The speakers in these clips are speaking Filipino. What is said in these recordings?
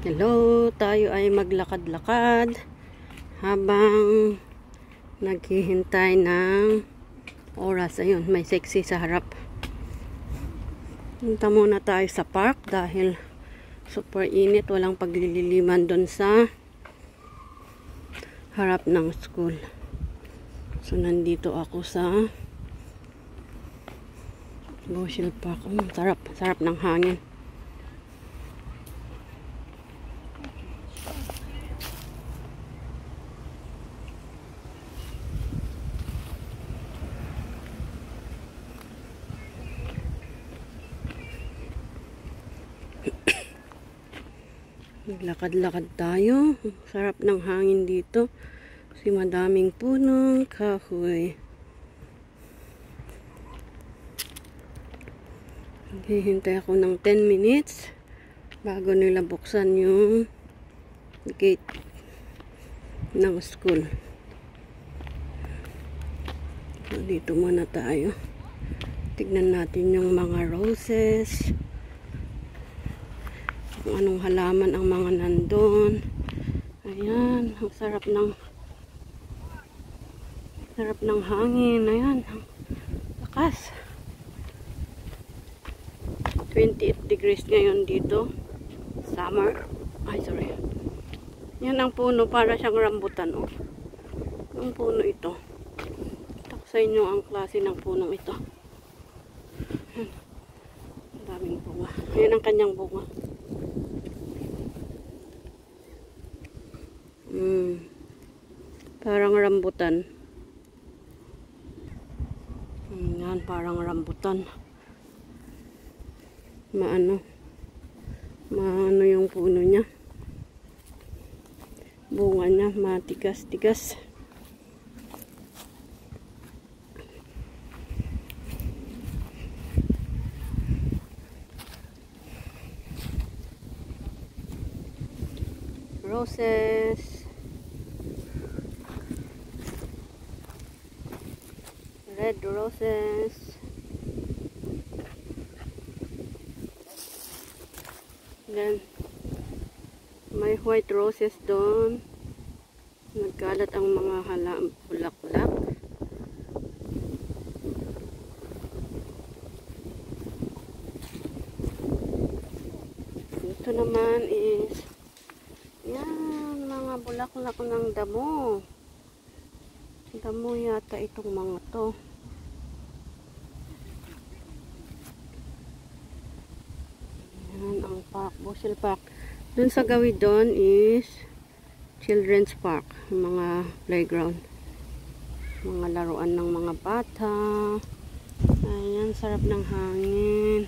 Hello, tayo ay maglakad-lakad habang naghihintay ng oras. Ayun, may sexy sa harap. Punta muna tayo sa park dahil super init, walang paglililiman doon sa harap ng school. So, nandito ako sa Bushel Park. Sarap ng hangin. Maglakad-lakad tayo. Sarap ng hangin dito. Kasi madaming punong kahoy. Hihintay ako ng 10 minutes bago nila buksan yung gate ng school. So, dito muna tayo. Tignan natin yung mga roses. Kung anong halaman ang mga nandun. Ayan, ang sarap ng hangin. Ayan, ang lakas. 28 degrees ngayon dito. Summer. Ay, sorry. Yan ang puno, para siyang rambutan. Oh. Ang puno ito. Ito sa inyo ang klase ng punong ito. Ang daming bunga. Ayan ang kanyang bunga. Parang rambutan. Yan, parang rambutan. Maano yung puno niya. Bunga niya, matigas-tigas. Roses. Red roses. Then, may white roses doon. Nagkalat ang mga bulaklak. Ito naman is yan, mga bulaklak ng damo. Damo yata itong mga to. Yan ang park, Bushel Park. Dun sa gawid doon is Children's Park, mga playground. Mga laruan ng mga bata. Ayan, sarap ng hangin.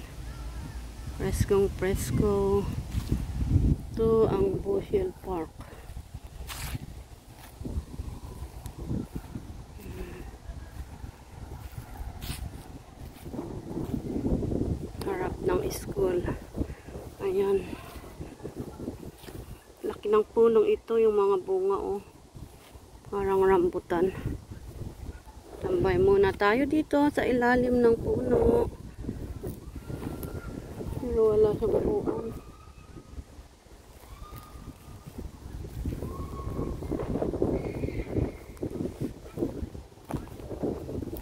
Preskong presko. Ito ang Bushel Park. Harap ng school. Ayan. Laki ng punong ito, yung mga bunga, oh. Parang rambutan. Tambay muna tayo dito sa ilalim ng puno. Pero wala sa buuan.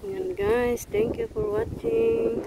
Ayan guys, thank you for watching.